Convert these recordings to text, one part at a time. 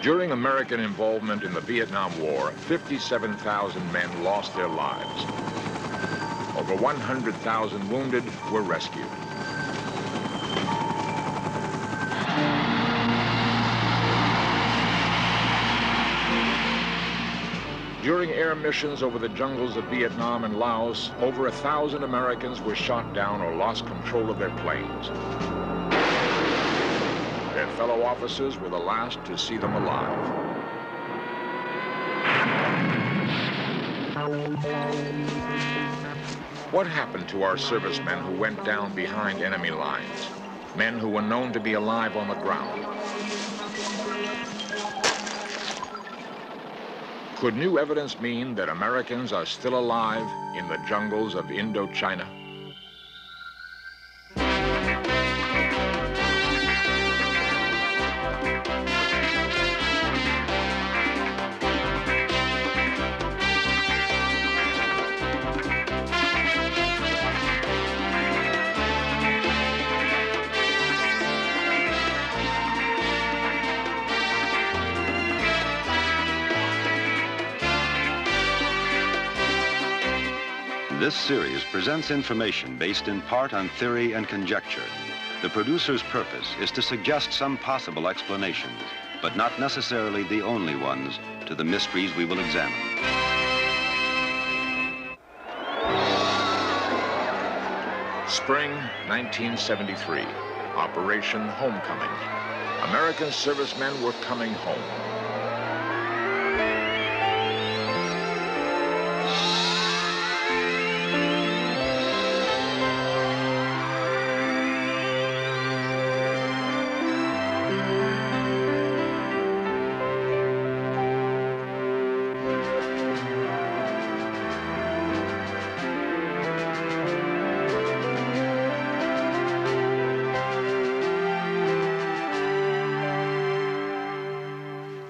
During American involvement in the Vietnam War, 57,000 men lost their lives. Over 100,000 wounded were rescued. During air missions over the jungles of Vietnam and Laos, over 1,000 Americans were shot down or lost control of their planes. Their fellow officers were the last to see them alive. What happened to our servicemen who went down behind enemy lines? Men who were known to be alive on the ground. Could new evidence mean that Americans are still alive in the jungles of Indochina? This series presents information based in part on theory and conjecture. The producer's purpose is to suggest some possible explanations, but not necessarily the only ones, to the mysteries we will examine. Spring 1973, Operation Homecoming. American servicemen were coming home.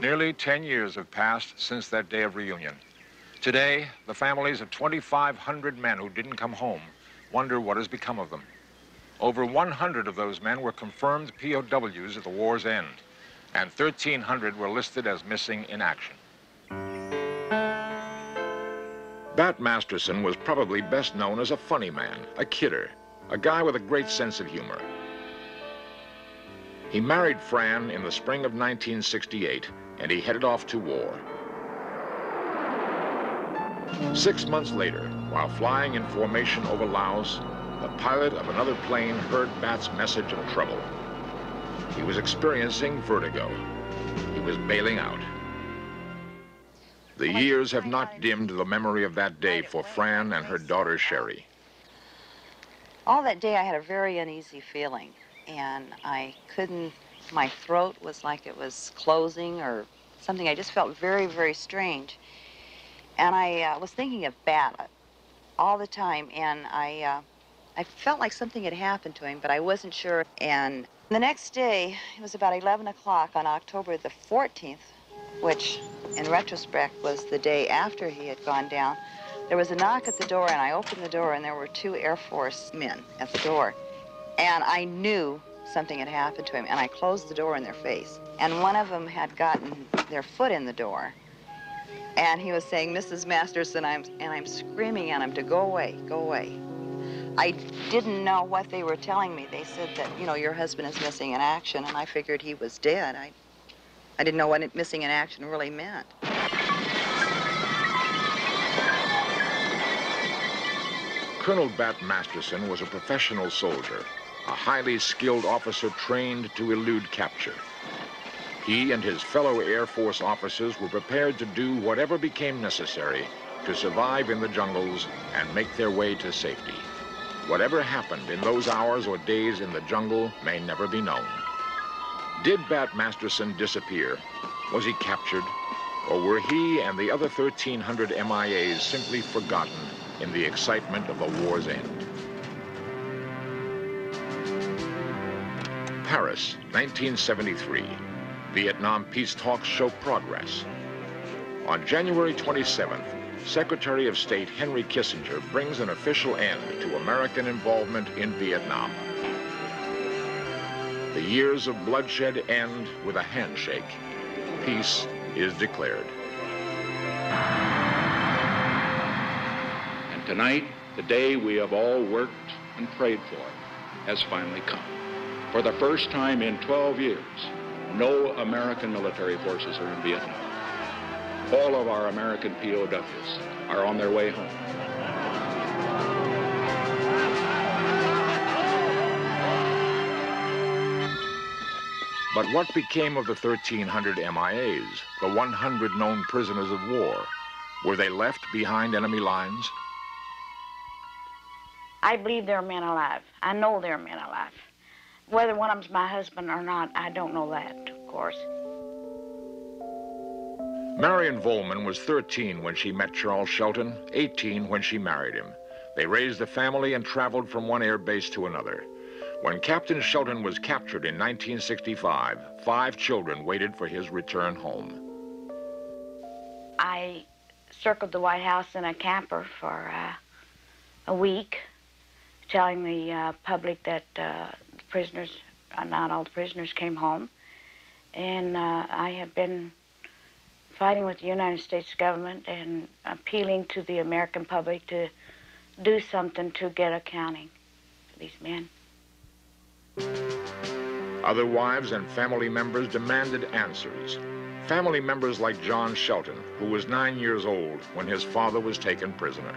Nearly 10 years have passed since that day of reunion. Today, the families of 2,500 men who didn't come home wonder what has become of them. Over 100 of those men were confirmed POWs at the war's end, and 1,300 were listed as missing in action. Bat Masterson was probably best known as a funny man, a kidder, a guy with a great sense of humor. He married Fran in the spring of 1968, and he headed off to war. 6 months later, while flying in formation over Laos, the pilot of another plane heard Bat's message of trouble. He was experiencing vertigo. He was bailing out. The years have not dimmed the memory of that day for Fran and her daughter, Sherry. All that day I had a very uneasy feeling, and I couldn't, my throat was like it was closing or something. I just felt very, very strange. And I was thinking of Bat all the time, and I felt like something had happened to him, but I wasn't sure. And the next day, it was about 11 o'clock on October the 14th, which in retrospect was the day after he had gone down. There was a knock at the door, and I opened the door, and there were 2 Air Force men at the door. And I knew something had happened to him, and I closed the door in their face. And one of them had gotten their foot in the door, and he was saying, "Mrs. Masterson," and I'm screaming at him to go away, go away. I didn't know what they were telling me. They said that, you know, your husband is missing in action, and I figured he was dead. I didn't know what missing in action really meant. Colonel Bat Masterson was a professional soldier, a highly skilled officer trained to elude capture. He and his fellow Air Force officers were prepared to do whatever became necessary to survive in the jungles and make their way to safety. Whatever happened in those hours or days in the jungle may never be known. Did Bat Masterson disappear? Was he captured? Or were he and the other 1,300 MIAs simply forgotten in the excitement of the war's end? Paris, 1973. Vietnam peace talks show progress. On January 27th, Secretary of State Henry Kissinger brings an official end to American involvement in Vietnam. The years of bloodshed end with a handshake. peace is declared. And tonight, the day we have all worked and prayed for has finally come. For the first time in 12 years, no American military forces are in Vietnam. All of our American POWs are on their way home. But what became of the 1,300 MIAs, the 100 known prisoners of war? Were they left behind enemy lines? I believe there are men alive. I know there are men alive. Whether one of them's my husband or not, I don't know that, of course. Marion Volman was 13 when she met Charles Shelton, 18 when she married him. They raised a family and traveled from one air base to another. When Captain Shelton was captured in 1965, 5 children waited for his return home. I circled the White House in a camper for a week, telling the public that the prisoners, not all the prisoners, came home. And I have been fighting with the United States government and appealing to the American public to do something to get accounting for these men. Other wives and family members demanded answers. Family members like John Shelton, who was 9 years old when his father was taken prisoner.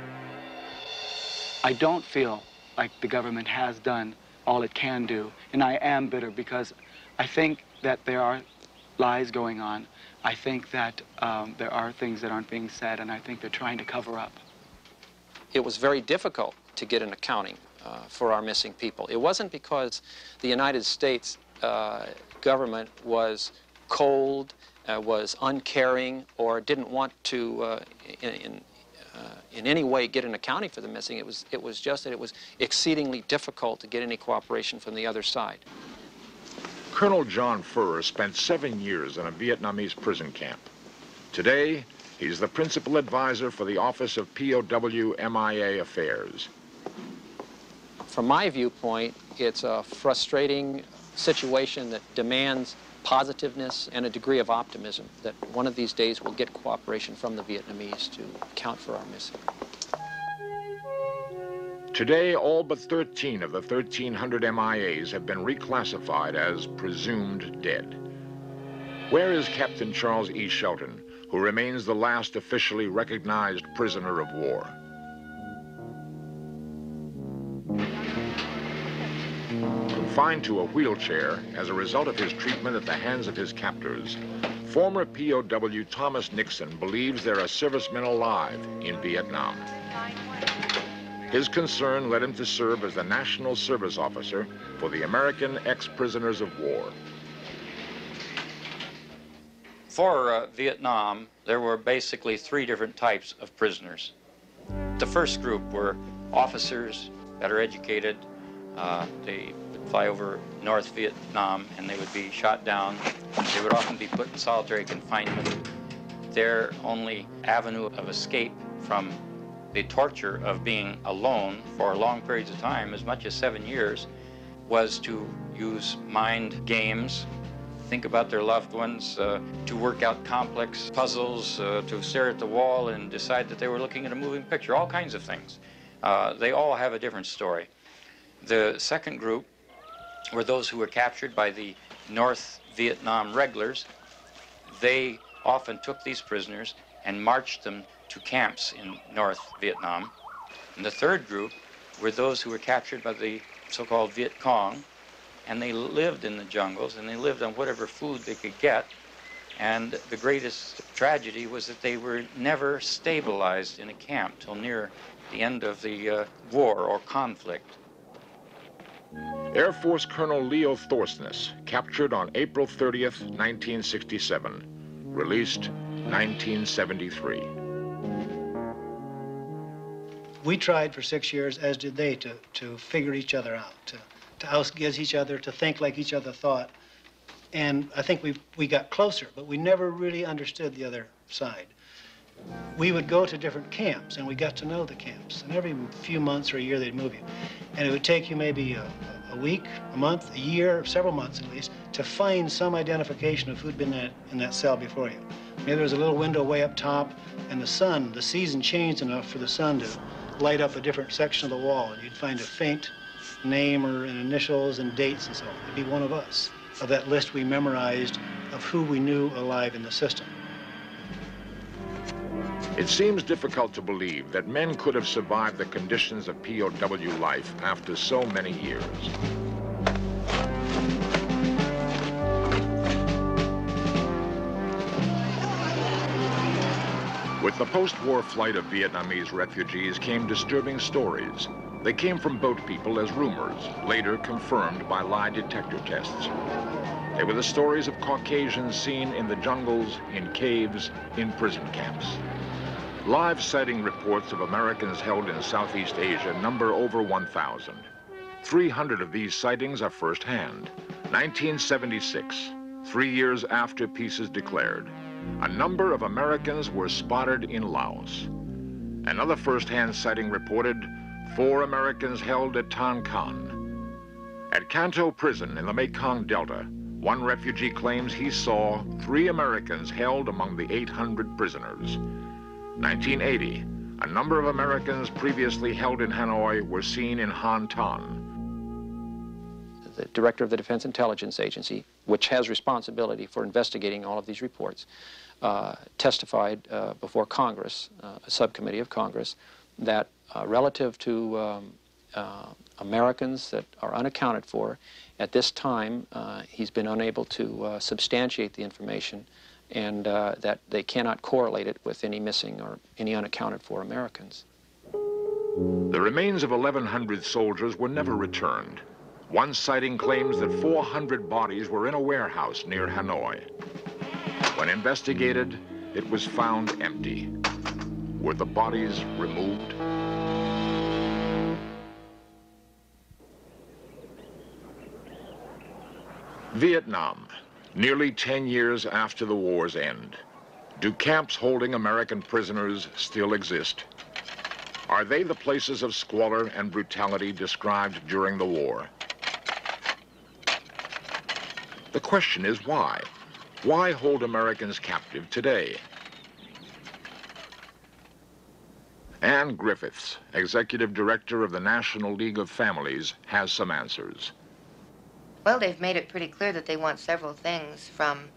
I don't feel like the government has done all it can do, and I am bitter because I think that there are lies going on. I think that there are things that aren't being said, and I think they're trying to cover up. It was very difficult to get an accounting for our missing people. It wasn't because the United States government was cold, was uncaring, or didn't want to in any way get an accounting for the missing. It was just that it was exceedingly difficult to get any cooperation from the other side. Colonel John Furr spent 7 years in a Vietnamese prison camp. Today, he's the principal advisor for the Office of POW MIA Affairs. From my viewpoint, it's a frustrating situation that demands positiveness and a degree of optimism that one of these days we'll get cooperation from the Vietnamese to account for our missing. Today, all but 13 of the 1,300 MIAs have been reclassified as presumed dead. Where is Captain Charles E. Shelton, who remains the last officially recognized prisoner of war? Confined to a wheelchair as a result of his treatment at the hands of his captors, former POW Thomas Nixon believes there are servicemen alive in Vietnam. His concern led him to serve as the National Service Officer for the American ex-prisoners of war. For Vietnam, there were basically 3 different types of prisoners. The first group were officers, better educated. They would fly over North Vietnam and they would be shot down. They would often be put in solitary confinement. Their only avenue of escape from the torture of being alone for long periods of time, as much as 7 years, was to use mind games, think about their loved ones, to work out complex puzzles, to stare at the wall and decide that they were looking at a moving picture, all kinds of things. They all have a different story. The second group were those who were captured by the North Vietnam regulars. They often took these prisoners and marched them to camps in North Vietnam. And the third group were those who were captured by the so-called Viet Cong, and they lived in the jungles, and they lived on whatever food they could get. And the greatest tragedy was that they were never stabilized in a camp till near the end of the war or conflict. Air Force Colonel Leo Thorsness, captured on April 30th, 1967, released 1973. We tried for 6 years, as did they, to figure each other out, to outguess each other, to think like each other thought. And I think we got closer, but we never really understood the other side. We would go to different camps, and we got to know the camps. And every few months or a year, they'd move you. And it would take you maybe a a week, a month, a year, several months at least, to find some identification of who'd been in that cell before you. Maybe there was a little window way up top, and the sun, the season changed enough for the sun to light up a different section of the wall, and you'd find a faint name or initials and dates and so on. It'd be one of us, of that list we memorized of who we knew alive in the system. It seems difficult to believe that men could have survived the conditions of POW life after so many years. With the post-war flight of Vietnamese refugees came disturbing stories. They came from boat people as rumors, later confirmed by lie detector tests. They were the stories of Caucasians seen in the jungles, in caves, in prison camps. Live sighting reports of Americans held in Southeast Asia number over 1,000. 300 of these sightings are firsthand. 1976, 3 years after peace is declared, a number of Americans were spotted in Laos. Another first-hand sighting reported 4 Americans held at Tan Khan. At Kanto Prison in the Mekong Delta, one refugee claims he saw 3 Americans held among the 800 prisoners. 1980, a number of Americans previously held in Hanoi were seen in Han Tan. The director of the Defense Intelligence Agency, which has responsibility for investigating all of these reports, testified before Congress, a subcommittee of Congress, that relative to Americans that are unaccounted for, at this time he's been unable to substantiate the information, and that they cannot correlate it with any missing or any unaccounted for Americans. The remains of 1,100 soldiers were never returned. One sighting claims that 400 bodies were in a warehouse near Hanoi. When investigated, it was found empty. Were the bodies removed? Vietnam, nearly 10 years after the war's end. Do camps holding American prisoners still exist? Are they the places of squalor and brutality described during the war? The question is why? Why hold Americans captive today? Ann Griffiths, Executive Director of the National League of Families, has some answers. Well, they've made it pretty clear that they want several things from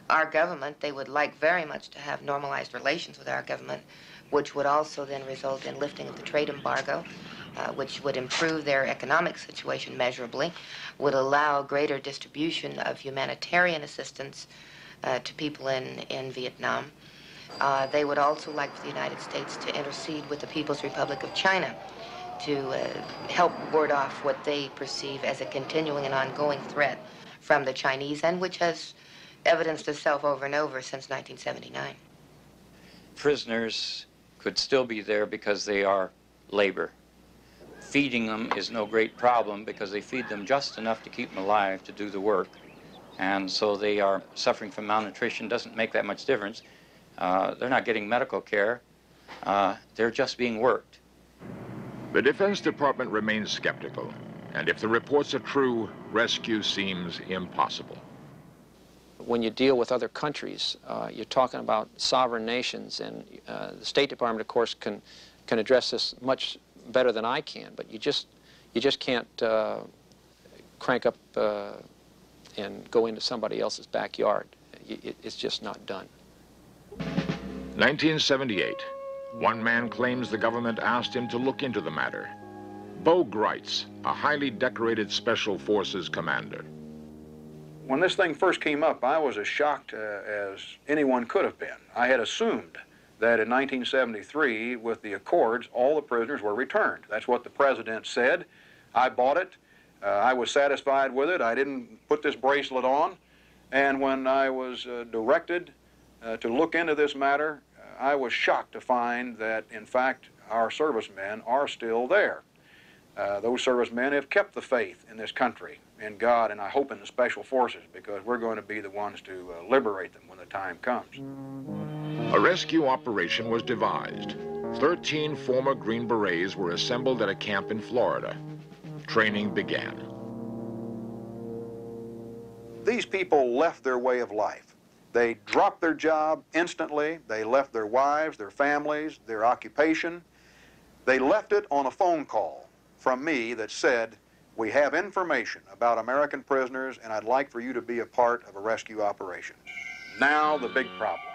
our government. They would like very much to have normalized relations with our government, which would also then result in lifting of the trade embargo, which would improve their economic situation measurably, would allow greater distribution of humanitarian assistance to people in Vietnam. They would also like for the United States to intercede with the People's Republic of China to help ward off what they perceive as a continuing and ongoing threat from the Chinese, and which has evidenced itself over and over since 1979. Prisoners could still be there because they are labor. Feeding them is no great problem because they feed them just enough to keep them alive to do the work. And so they are suffering from malnutrition. Doesn't make that much difference. They're not getting medical care. They're just being worked. The Defense Department remains skeptical, and if the reports are true, rescue seems impossible. When you deal with other countries, you're talking about sovereign nations, and the State Department, of course, can address this much better than I can, but you just can't crank up and go into somebody else's backyard. It's just not done. 1978. One man claims the government asked him to look into the matter. Bo Greitz, a highly decorated Special Forces commander. When this thing first came up, I was as shocked as anyone could have been. I had assumed that in 1973, with the Accords, all the prisoners were returned. That's what the president said. I bought it. I was satisfied with it. I didn't put this bracelet on. And when I was directed to look into this matter, I was shocked to find that, in fact, our servicemen are still there. Those servicemen have kept the faith in this country, in God, and I hope in the Special Forces, because we're going to be the ones to liberate them when the time comes. A rescue operation was devised. 13 former Green Berets were assembled at a camp in Florida. Training began. These people left their way of life. They dropped their job instantly. They left their wives, their families, their occupation. They left it on a phone call from me that said, "We have information about American prisoners, and I'd like for you to be a part of a rescue operation." Now the big problem.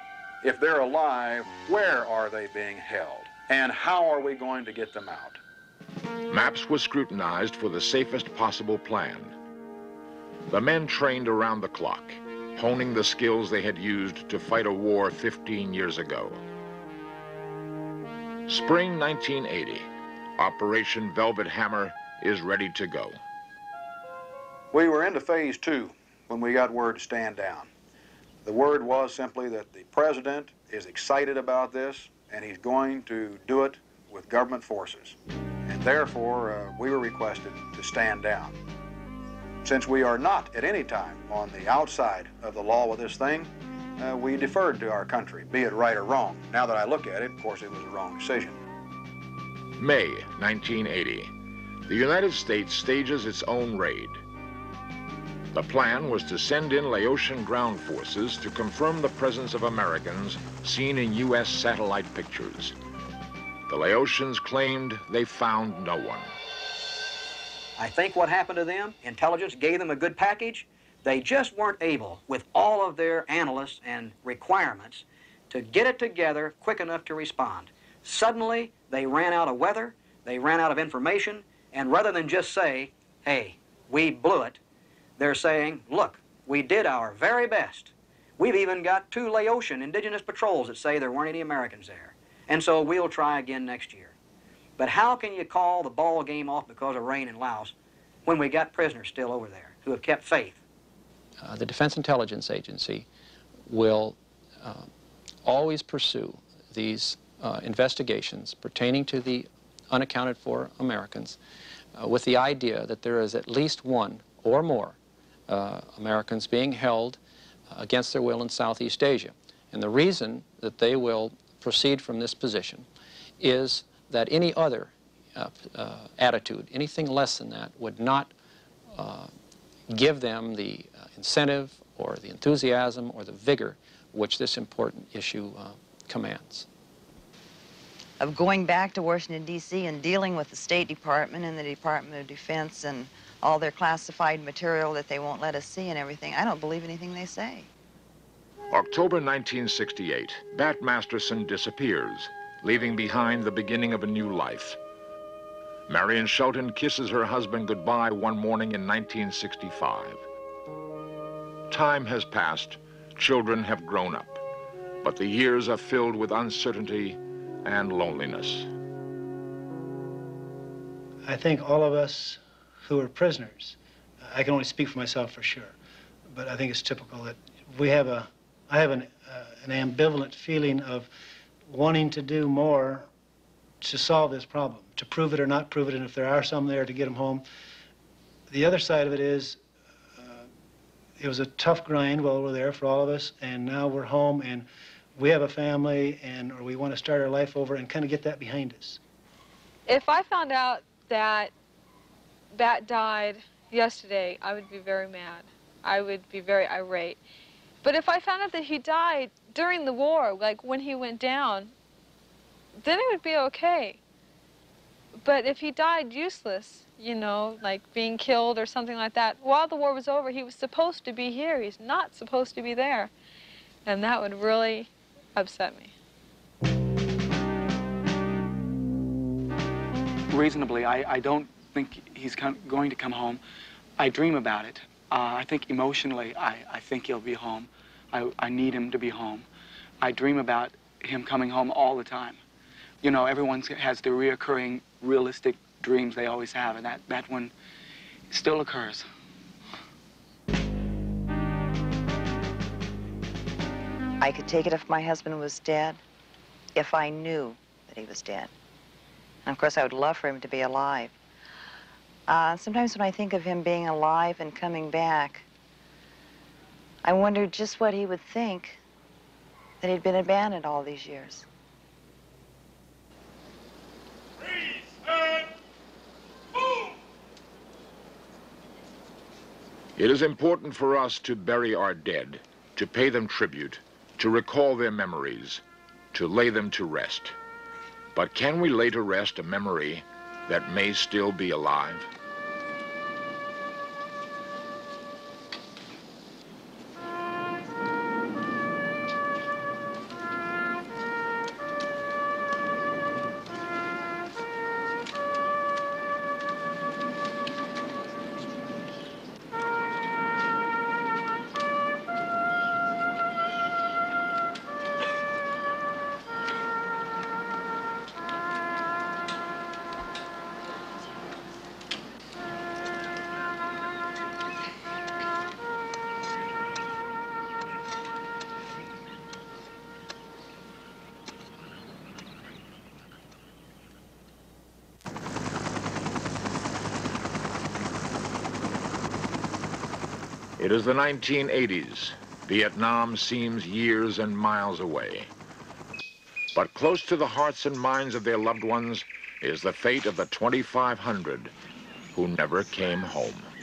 If they're alive, where are they being held? And how are we going to get them out? Maps were scrutinized for the safest possible plan. The men trained around the clock, honing the skills they had used to fight a war 15 years ago. Spring 1980, Operation Velvet Hammer is ready to go. We were into phase 2 when we got word to stand down. The word was simply that the president is excited about this and he's going to do it with government forces. And therefore, we were requested to stand down. Since we are not at any time on the outside of the law with this thing, we deferred to our country, be it right or wrong. Now that I look at it, of course, it was a wrong decision. May 1980, the United States stages its own raid. The plan was to send in Laotian ground forces to confirm the presence of Americans seen in U.S. satellite pictures. The Laotians claimed they found no one. I think what happened to them, intelligence gave them a good package. They just weren't able, with all of their analysts and requirements, to get it together quick enough to respond. Suddenly, they ran out of weather, they ran out of information, and rather than just say, "Hey, we blew it," they're saying, "Look, we did our very best. We've even got 2 Laotian indigenous patrols that say there weren't any Americans there. And so we'll try again next year." But how can you call the ball game off because of rain in Laos when we got prisoners still over there who have kept faith? The Defense Intelligence Agency will always pursue these investigations pertaining to the unaccounted for Americans with the idea that there is at least one or more Americans being held against their will in Southeast Asia. And the reason that they will proceed from this position is that any other attitude, anything less than that, would not give them the incentive or the enthusiasm or the vigor which this important issue commands. Of going back to Washington, D.C. and dealing with the State Department and the Department of Defense and all their classified material that they won't let us see and everything, I don't believe anything they say. October 1968, Bat Masterson disappears, leaving behind the beginning of a new life. Marion Shelton kisses her husband goodbye one morning in 1965. Time has passed, children have grown up, but the years are filled with uncertainty and loneliness. I think all of us who are prisoners, I can only speak for myself for sure, but I think it's typical that I have an ambivalent feeling of wanting to do more to solve this problem, to prove it or not prove it, and if there are some there, to get them home. The other side of it is, it was a tough grind while we were there for all of us, and now we're home, and we have a family, or we want to start our life over and kind of get that behind us. If I found out that Bat died yesterday, I would be very mad. I would be very irate. But if I found out that he died during the war, like when he went down, then it would be okay. But if he died useless, you know, like being killed or something like that, while the war was over, he was supposed to be here. He's not supposed to be there. And that would really upset me. Reasonably, I don't think he's going to come home. I dream about it. I think emotionally, I think he'll be home. I need him to be home. I dream about him coming home all the time. You know, everyone has the reoccurring, realistic dreams they always have, and that one still occurs. I could take it if my husband was dead, if I knew that he was dead. And of course, I would love for him to be alive. Sometimes when I think of him being alive and coming back, I wonder just what he would think that he'd been abandoned all these years. It is important for us to bury our dead, to pay them tribute, to recall their memories, to lay them to rest. But can we lay to rest a memory that may still be alive? It is the 1980s. Vietnam seems years and miles away. But close to the hearts and minds of their loved ones is the fate of the 2,500 who never came home.